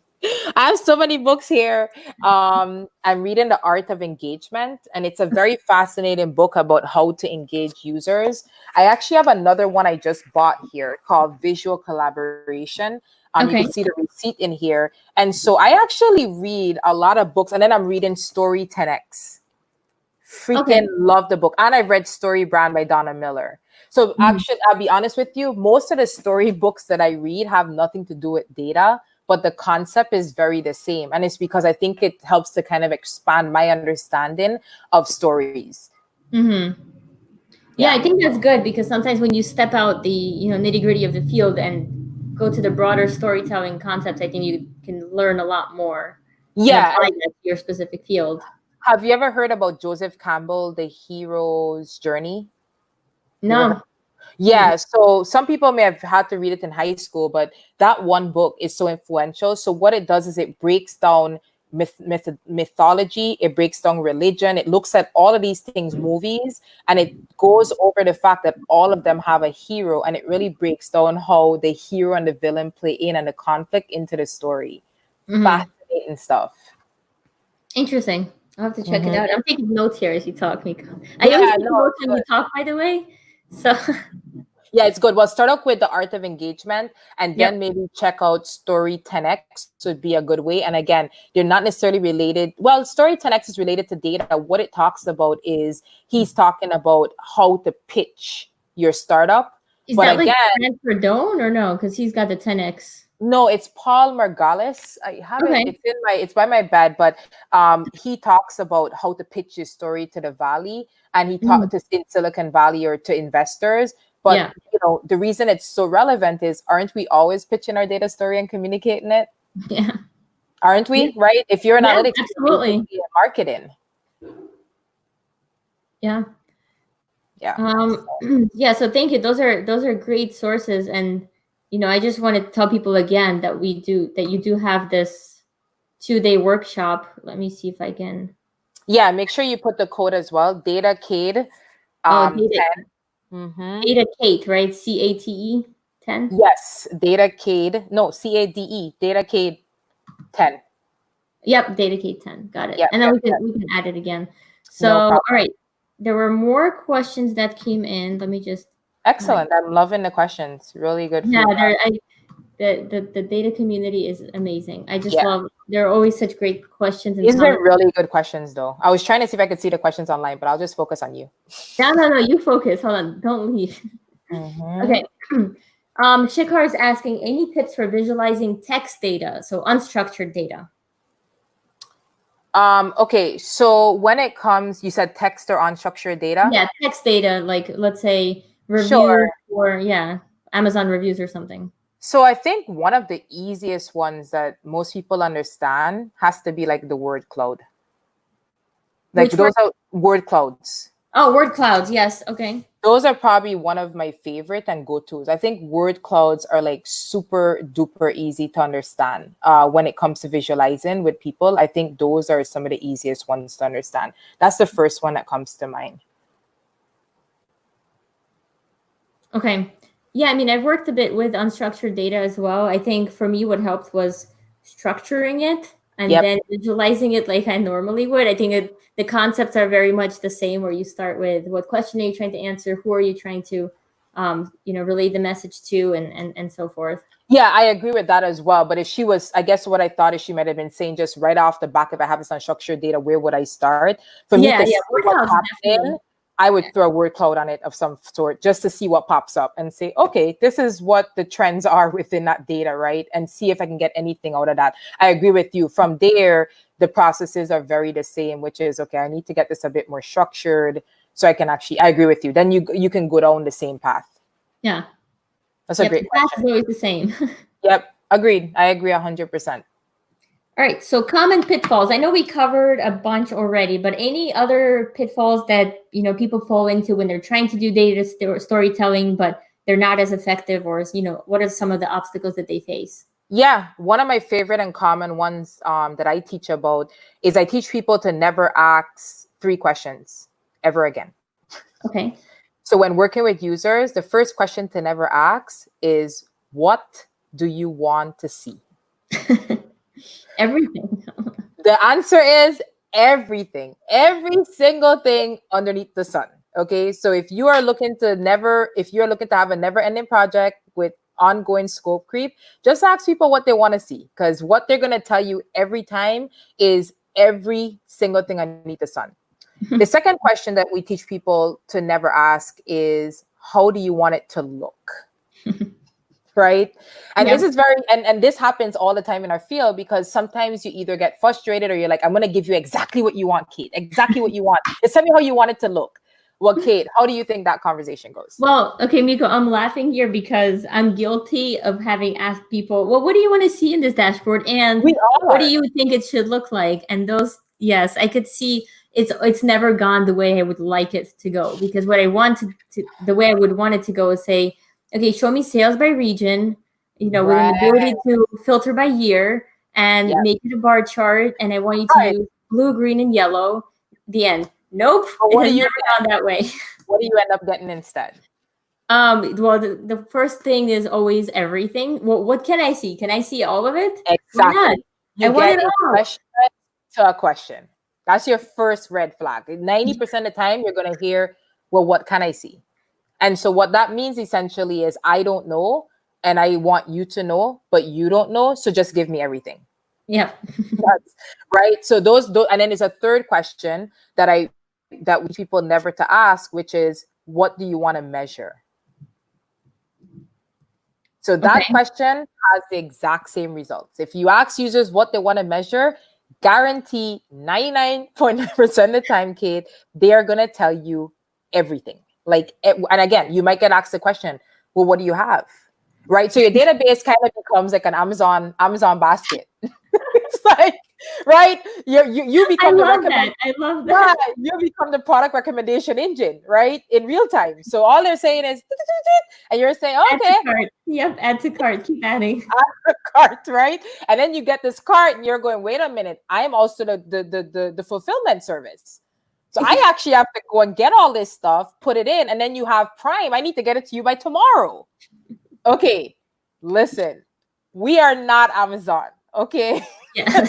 I have so many books here. I'm reading The Art of Engagement, and it's a very fascinating book about how to engage users. I actually have another one I just bought here called Visual Collaboration. You can Okay. see the receipt in here. And so I actually read a lot of books, and then I'm reading Story 10X. Okay. Freaking love the book. And I've read Story Brand by Donna Miller. So Mhm. actually, I'll be honest with you, most of the story books that I read have nothing to do with data, but the concept is very the same. And it's because I think it helps to kind of expand my understanding of stories. Mm-hmm. Yeah, I Yeah. think that's good because sometimes when you step out the nitty gritty of the field and go to the broader storytelling concepts, I think you can learn a lot more and Yeah. apply that to your specific field. Have you ever heard about Joseph Campbell, The Hero's Journey? You ever heard? No. Yeah, Mm. so some people may have had to read it in high school, but that one book is so influential. So what it does is it breaks down mythology, it breaks down religion, it looks at all of these things, movies, and it goes over the fact that all of them have a hero, and it really breaks down how the hero and the villain play in and the conflict into the story. Mm-hmm. Fascinating stuff. Interesting. I'll have to check it Mhm. out. I'm taking notes here as you talk, Miko. I always Yeah, take no, notes it's when good. you talk, by the way. So, Yeah, it's good. Well, start off with The Art of Engagement, and yep. then maybe check out Story 10X would be a good way. And again, they're not necessarily related. Well, Story 10X is related to data. What it talks about is he's talking about how to pitch your startup. Is But that like again, Grant Cardone or no? Because he's got the 10x. no, it's Paul Margalis. I have it. Okay. It's by my bed, but he talks about how to pitch his story to the Valley, and he Mhm. talked to in Silicon Valley or to investors. But Yeah. the reason it's so relevant is, aren't we always pitching our data story and communicating it? Yeah. Aren't Yeah. we? Right? If you're Yeah. analytics, you're Absolutely. basically in marketing. Yeah. Yeah. Um, yeah, so thank you. Those are great sources, and I just want to tell people again that you do have this 2-day workshop. Let me see if I can. Yeah. Make sure you put the code as well. DataCade Oh, data 10. Mm-hmm. data Kate, right? CATE 10. Yes. DataCade. No, CADE. DataCade 10. Yep, data Kate 10. Got it. Yep. And then Yep. we can add it again. So, No all problem. right, there were more questions that came in. Let me just. Excellent. I'm loving the questions. Really good Yeah, feedback. the data community is amazing. I just Yeah. love. There are always such great questions and These are comments. really good questions, though. I was trying to see if I could see the questions online, but I'll just focus on you. No, you focus. Hold on, don't leave. Mm-hmm. Okay. Shikhar is asking any tips for visualizing text data, so unstructured data. Okay, so when it comes, you said text or unstructured data? Yeah, text data, like let's say reviews Sure. or Amazon reviews or something. So I think one of the easiest ones that most people understand has to be like the word cloud. Like Which word? those are word clouds. Oh, word clouds. Yes. Okay. Those are probably one of my favorite and go-tos. I think word clouds are like super duper easy to understand when it comes to visualizing with people. I think those are some of the easiest ones to understand. That's the first one that comes to mind. Okay. Yeah, I mean, I've worked a bit with unstructured data as well. I think for me, what helped was structuring it and Yep. then visualizing it like I normally would. I think the concepts are very much the same, where you start with what question are you trying to answer, who are you trying to, relay the message to, and so forth. Yeah, I agree with that as well. But if she was, I guess what I thought is she might have been saying just right off the back, if I have this unstructured data, where would I start? For me Yeah, to yeah, see word what clouds pops definitely. in, I would throw a word cloud on it of some sort just to see what pops up and say, okay, this is what the trends are within that data, right? And see if I can get anything out of that. I agree with you. From there, the processes are very the same, which is, okay, I need to get this a bit more structured so I can actually, I agree with you. Then you can go down the same path. Yeah. That's a Yep, great the path question. is always the same. Yep, agreed. I agree 100%. All right, so common pitfalls. I know we covered a bunch already, but any other pitfalls that people fall into when they're trying to do data storytelling, but they're not as effective, or what are some of the obstacles that they face? Yeah, one of my favorite and common ones that I teach about is I teach people to never ask 3 questions ever again. Okay. So when working with users, the first question to never ask is, what do you want to see? Everything. The answer is everything, every single thing underneath the sun. Okay. So if you're looking to have a never ending project with ongoing scope creep, just ask people what they want to see. Because what they're going to tell you every time is every single thing underneath the sun. The second question that we teach people to never ask is, how do you want it to look? Right. And Yep. this is and this happens all the time in our field, because sometimes you either get frustrated or you're like, I'm going to give you exactly what you want, Kate, exactly what you want. Just tell me how you want it to look. Well, Kate, how do you think that conversation goes? Well, okay, Mico, I'm laughing here because I'm guilty of having asked people, well, what do you want to see in this dashboard? And We all what do are. you think it should look like? And those, yes, I could see it's never gone the way I would like it to go, because what I want the way I would want it to go is say, okay, show me sales by region, with an ability to filter by year and Yep. make it a bar chart. And I want you to use blue, green, and yellow. The end. Nope. It has never gone that way. What do you end up getting instead? Well, the first thing is always everything. Well, what can I see? Can I see all of it? Why not? Exactly. You I want get it a all. question to a question. That's your first red flag. 90% of the time, you're going to hear, well, what can I see? And so what that means essentially is, I don't know, and I want you to know, but you don't know. So just give me everything. Yeah. That's right. So those, and then there's a third question that we people never to ask, which is, what do you want to measure? So that question has the exact same results. If you ask users what they want to measure, guarantee 99.9% of the time, Kate, they are going to tell you everything. Like, and again, you might get asked the question, well, what do you have? Right. So your database kind of becomes like an Amazon basket. It's like, right? You become I love that. you become the product recommendation engine, right? In real time. So all they're saying is, and you're saying, okay. Add to cart. Yep, add to cart. Keep adding. Add to cart, right? And then you get this cart and you're going, wait a minute, I am also the fulfillment service. So I actually have to go and get all this stuff, put it in, and then you have Prime. I need to get it to you by tomorrow. Okay, listen, we are not Amazon, okay? Yeah.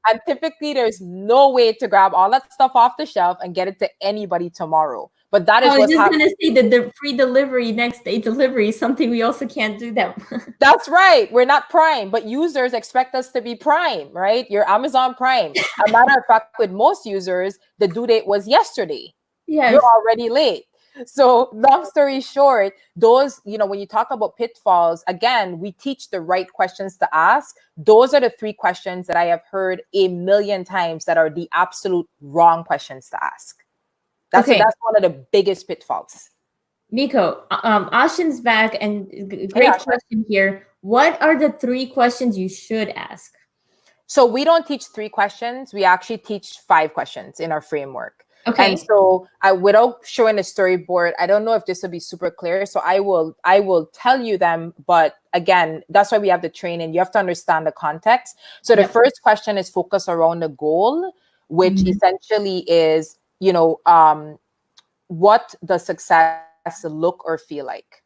And typically there's no way to grab all that stuff off the shelf and get it to anybody tomorrow. But that is I was what's just happening. going to say that the free delivery, next day delivery is something we also can't do that. That's right. We're not Prime, but users expect us to be Prime, right? You're Amazon Prime. A matter of fact, with most users, the due date was yesterday. Yes. You're already late. So long story short, those, when you talk about pitfalls, again, we teach the right questions to ask. Those are the 3 questions that I have heard a million times that are the absolute wrong questions to ask. That's one of the biggest pitfalls. Mico, Ashin's back, and great question here. What are the 3 questions you should ask? So we don't teach 3 questions. We actually teach 5 questions in our framework. Okay. And so without showing a storyboard, I don't know if this will be super clear. So I will tell you them. But again, that's why we have the training. You have to understand the context. So the first question is focused around the goal, which essentially is, what does success look or feel like?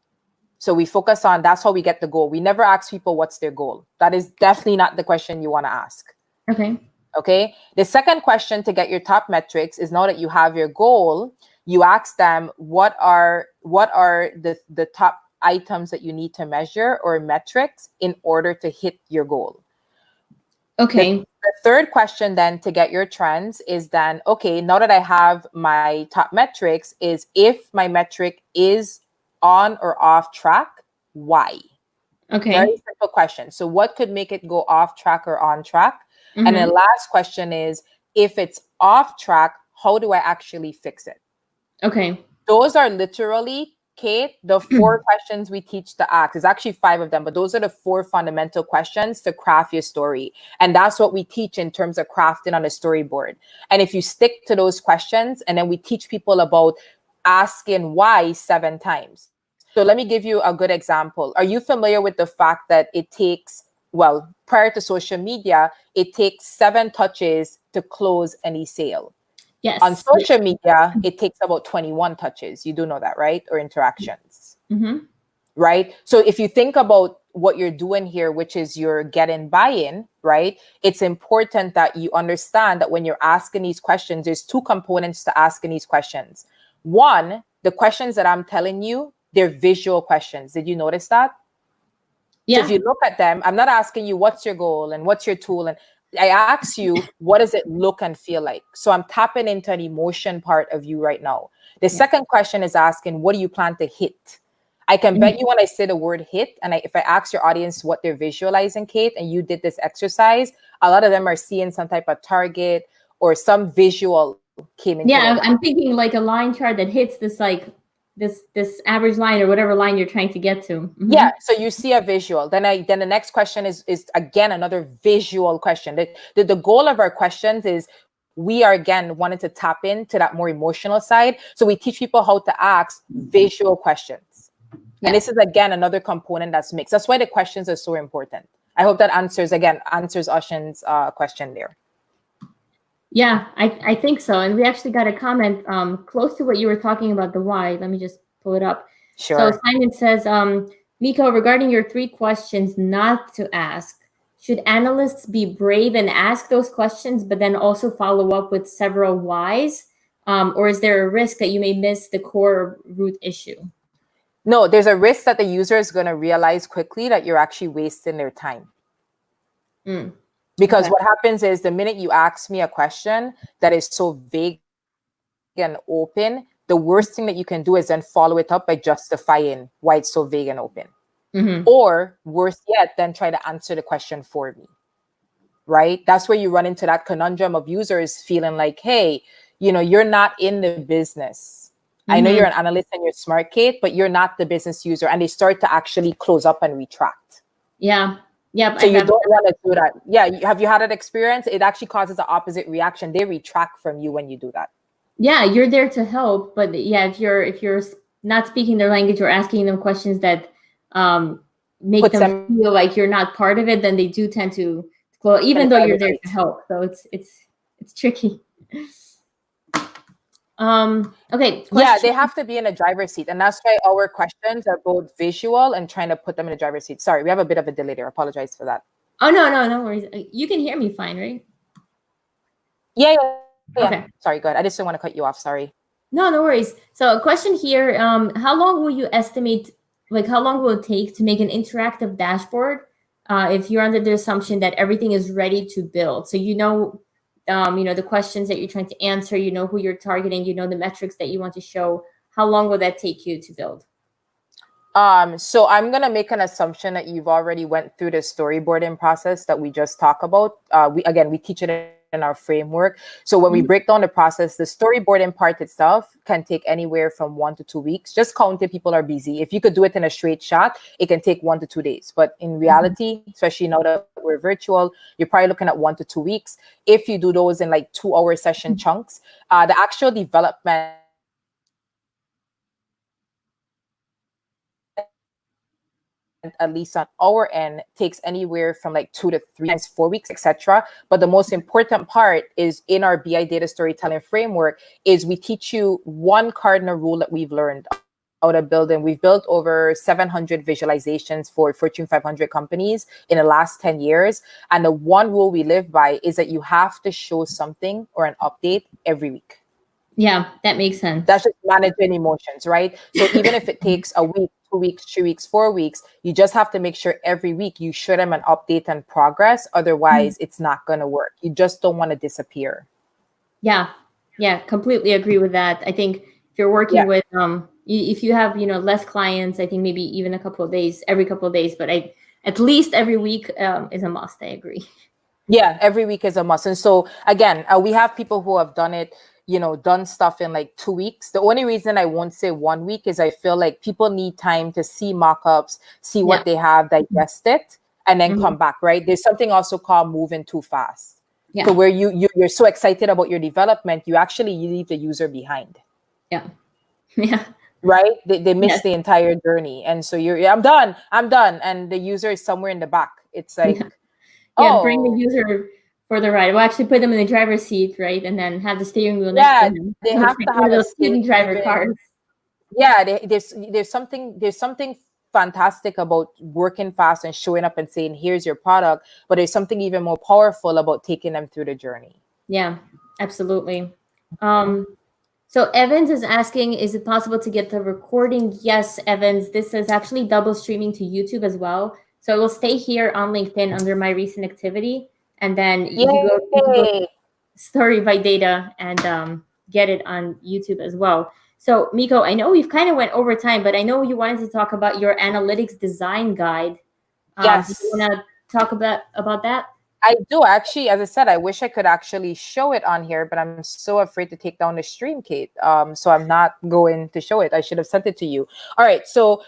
So we focus on, that's how we get the goal. We never ask people what's their goal. That is definitely not the question you want to ask. Okay. Okay. The second question to get your top metrics is, now that you have your goal, you ask them what are the top items that you need to measure or metrics in order to hit your goal. Okay. The third question then to get your trends is then, okay, now that I have my top metrics, is if my metric is on or off track, why? Okay. Very simple question. So what could make it go off track or on track? Mm-hmm. And the last question is, if it's off track, how do I actually fix it? Okay. Those are literally, Kate, the 4 questions we teach to ask. There's actually 5 of them, but those are the 4 fundamental questions to craft your story. And that's what we teach in terms of crafting on a storyboard. And if you stick to those questions, and then we teach people about asking why 7 times. So let me give you a good example. Are you familiar with the fact that it takes, well, prior to social media, it takes 7 touches to close any sale? Yes. On social media, it takes about 21 touches. You do know that, right? Or interactions, right? So if you think about what you're doing here, which is you're getting buy-in, right? It's important that you understand that when you're asking these questions, there's 2 components to asking these questions. One, the questions that I'm telling you, they're visual questions. Did you notice that? Yeah. So if you look at them, I'm not asking you what's your goal and what's your tool, and I ask you, what does it look and feel like? So I'm tapping into an emotion part of you right now. The second question is asking, what do you plan to hit? I can bet you when I say the word hit, and if I ask your audience what they're visualizing, Kate, and you did this exercise, a lot of them are seeing some type of target or some visual came into Yeah, their I'm thinking like a line chart that hits this like this average line or whatever line you're trying to get to. Yeah, so you see a visual. Then the next question is again another visual question. The goal of our questions is we are again wanting to tap into that more emotional side. So we teach people how to ask visual questions. Yeah. And this is again another component that's mixed. That's why the questions are so important. I hope that answers Ushin's question there. Yeah, I think so. And we actually got a comment close to what you were talking about, the why. Let me just pull it up. Sure. So Simon says, Mico, regarding your 3 questions not to ask, should analysts be brave and ask those questions, but then also follow up with several whys? Or is there a risk that you may miss the core root issue? No, there's a risk that the user is going to realize quickly that you're actually wasting their time. Because what happens is the minute you ask me a question that is so vague and open, the worst thing that you can do is then follow it up by justifying why it's so vague and open. Or worse yet, then try to answer the question for me, right? That's where you run into that conundrum of users feeling like, hey, you're not in the business. I know you're an analyst and you're smart, Kate, but you're not the business user. And they start to actually close up and retract. Yeah. Yeah. So you don't want to do that. Yeah. Have you had that experience? It actually causes the opposite reaction. They retract from you when you do that. Yeah, you're there to help, but yeah, if you're not speaking their language or asking them questions that make them feel like you're not part of it, then they do tend to close, even though you're there to help. So it's tricky. Okay. Yeah, they have to be in a driver's seat, and that's why our questions are both visual and trying to put them in a driver's seat. Sorry, we have a bit of a delay there. Apologize for that. Oh no worries. You can hear me fine, right? Yeah. Okay. Sorry, good. I just didn't want to cut you off. Sorry. No worries. So a question here, how long will you estimate, like how long will it take to make an interactive dashboard if you're under the assumption that everything is ready to build? So the questions that you're trying to answer, who you're targeting, the metrics that you want to show. How long will that take you to build? So I'm going to make an assumption that you've already went through the storyboarding process that we just talked about. We teach it in our framework. So when we break down the process, the storyboarding part itself can take anywhere from 1 to 2 weeks. Just counting people are busy. If you could do it in a straight shot, it can take 1 to 2 days. But in reality, especially now that we're virtual, you're probably looking at 1 to 2 weeks. If you do those in like 2-hour session chunks, the actual development, at least on our end, takes anywhere from like 2 to 3 times 4 weeks, etc. But the most important part is in our BI data storytelling framework is we teach you one cardinal rule that we've learned out of building. We've built over 700 visualizations for Fortune 500 companies in the last 10 years. And the one rule we live by is that you have to show something or an update every week. Yeah, that makes sense. That's just managing emotions, right? So even if it takes a week, 2 weeks, 3 weeks, 4 weeks, you just have to make sure every week you show them an update and progress. Otherwise, it's not going to work. You just don't want to disappear. Yeah, completely agree with that. I think if you're working with if you have less clients, I think maybe even every couple of days, but at least every week is a must. I agree. Yeah, every week is a must. And so again, we have people who have done it, done stuff in like 2 weeks. The only reason I won't say 1 week is I feel like people need time to see mock-ups, see what they have, digest it, and then come back, right? There's something also called moving too fast. Yeah. So where you're so excited about your development, you leave the user behind. Yeah. Yeah. Right? They miss the entire journey. And so I'm done. And the user is somewhere in the back. It's like, bring the user for the ride. We'll actually put them in the driver's seat, right? And then have the steering wheel next to them. They have to have those student driver cars. Yeah, there's something fantastic about working fast and showing up and saying, here's your product, but there's something even more powerful about taking them through the journey. Yeah, absolutely. So Evans is asking, is it possible to get the recording? Yes, Evans, this is actually double streaming to YouTube as well. So it will stay here on LinkedIn under my recent activity. And then you go story by data and get it on YouTube as well. So Mico, I know we've kind of went over time, but I know you wanted to talk about your analytics design guide. Yes. Do you want to talk about that? I do actually. As I said, I wish I could actually show it on here, but I'm so afraid to take down the stream, Kate. So I'm not going to show it. I should have sent it to you. All right. So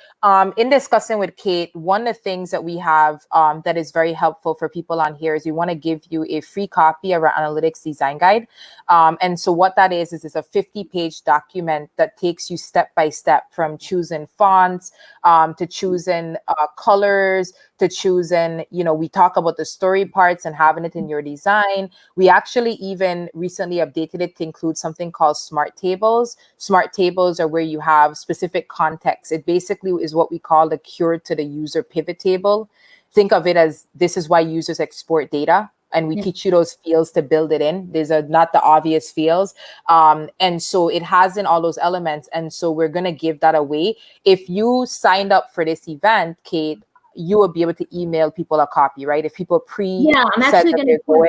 in discussing with Kate, one of the things that we have that is very helpful for people on here is we want to give you a free copy of our analytics design guide. And so what that is it's a 50-page document that takes you step by step from choosing fonts to choosing colors, to choosing, we talk about the story parts and having it in your design. We actually even recently updated it to include something called smart tables. Smart tables are where you have specific context. It basically is what we call the cure to the user pivot table. Think of it as this is why users export data. And we teach you those fields to build it in. There's not the obvious fields. And so it has in all those elements. And so we're going to give that away. If you signed up for this event, Kate, you will be able to email people a copy, right? If people I'm actually going to go in.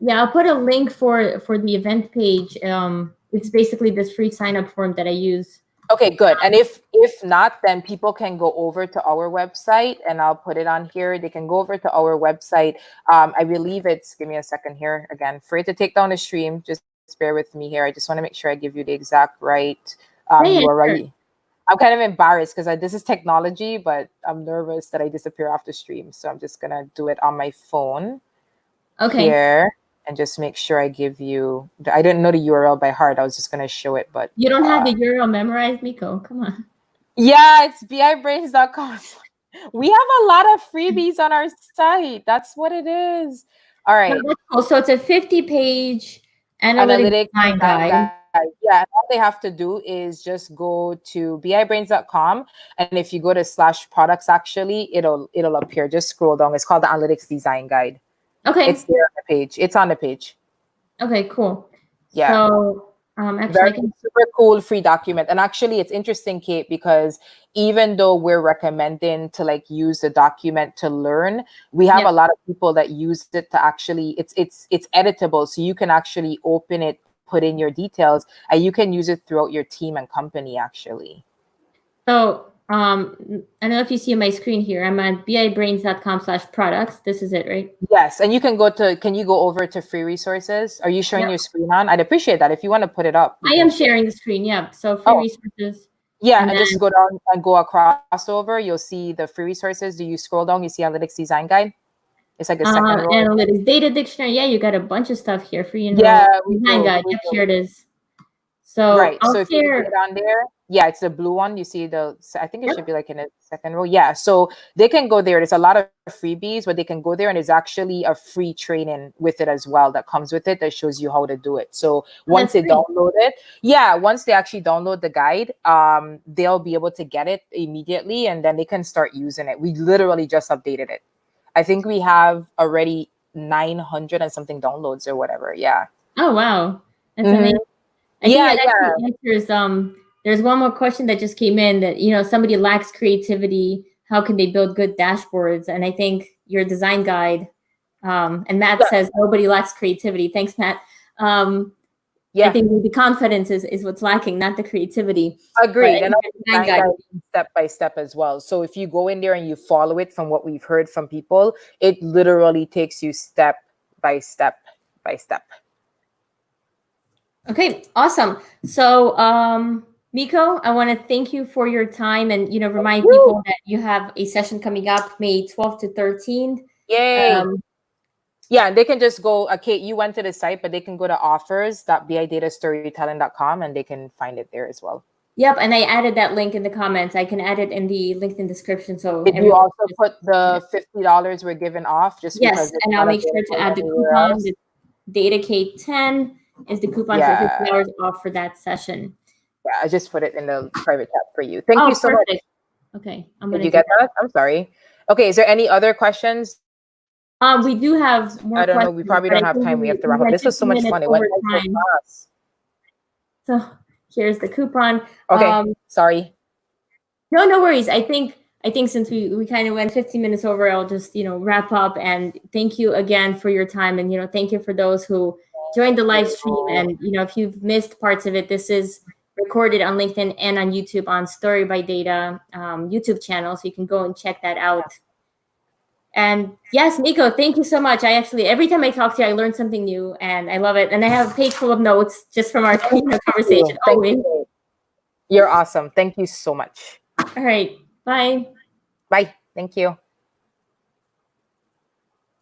Yeah, I'll put a link for the event page. It's basically this free sign up form that I use. Okay, good. And if not, then people can go over to our website and I'll put it on here. They can go over to our website. I believe it's, give me a second here. Again, for it to take down the stream, just bear with me here. I just want to make sure I give you the exact right URL. I'm kind of embarrassed because this is technology, but I'm nervous that I disappear after stream. So I'm just going to do it on my phone here and just make sure I give you, I didn't know the URL by heart. I was just going to show it, but. You don't have the URL memorized, Mico? Come on. Yeah, it's bibrains.com. We have a lot of freebies on our site. That's what it is. All right. No, that's cool. So it's a 50-page analytics design guide. Yeah, all they have to do is just go to bibrains.com, and if you go to /products, actually, it'll appear. Just scroll down. It's called the Analytics Design Guide. Okay. It's there on the page. It's on the page. Okay, cool. Yeah. So actually, super cool free document. And actually, it's interesting, Kate, because even though we're recommending to use the document to learn, we have a lot of people that use it to actually, it's editable. So you can actually open it, put in your details, and you can use it throughout your team and company, actually. So I don't know if you see my screen here. I'm at bibrains.com/products. This is it, right? Yes. And you can can you go over to free resources? Are you showing your screen on? I'd appreciate that. If you want to put it up. I am sharing the screen. Yeah. So free resources. Yeah. And just go down and go across over. You'll see the free resources. Do you scroll down? You see Analytics Design Guide? It's like a second row. Analytics Data Dictionary. Yeah, you got a bunch of stuff here for design guide. Yep, here it is. So right. So if you get on there, Yeah, it's the blue one. You see I think it should be like in the second row. Yeah, so they can go there. There's a lot of freebies, but they can go there, and there's actually a free training with it as well that comes with it that shows you how to do it. So once they download it, once they actually download the guide, they'll be able to get it immediately, and then they can start using it. We literally just updated it. I think we have already 900 and something downloads or whatever. Yeah. Oh, wow. That's amazing. I think that actually answers, there's one more question that just came in that, somebody lacks creativity. How can they build good dashboards? And I think your design guide, and Matt says nobody lacks creativity. Thanks, Matt. I think the confidence is what's lacking, not the creativity. Agreed. And design guide step by step as well. So if you go in there and you follow it from what we've heard from people, it literally takes you step by step by step. Okay, awesome. So, Mico, I want to thank you for your time and, remind people that you have a session coming up May 12th to 13th. Yay. Yeah, they can just go, Kate, you went to the site, but they can go to offers.bidatastorytelling.com and they can find it there as well. Yep, and I added that link in the comments. I can add it in the LinkedIn description. So did you also put the $50 we're giving off? Just yes, and I'll make sure to add the coupon. The DataK10 is the coupon for $50 off for that session. Yeah, I just put it in the private chat for you. Thank you so much. Okay, Did you get that? I'm sorry. Okay, is there any other questions? We do have more. I don't know. We probably don't have time. We have to wrap up. This was so much fun. It went so fast. So here's the coupon. Okay, sorry. No worries. I think since we kind of went 15 minutes over, I'll just wrap up and thank you again for your time, and thank you for those who joined the live stream. And if you've missed parts of it, this is recorded on LinkedIn and on YouTube on Story by Data YouTube channel, so you can go and check that out. And yes, Mico, thank you so much. I actually, every time I talk to you, I learn something new and I love it. And I have a page full of notes just from our conversation. You. You're awesome. Thank you so much. All right. Bye. Bye. Thank you.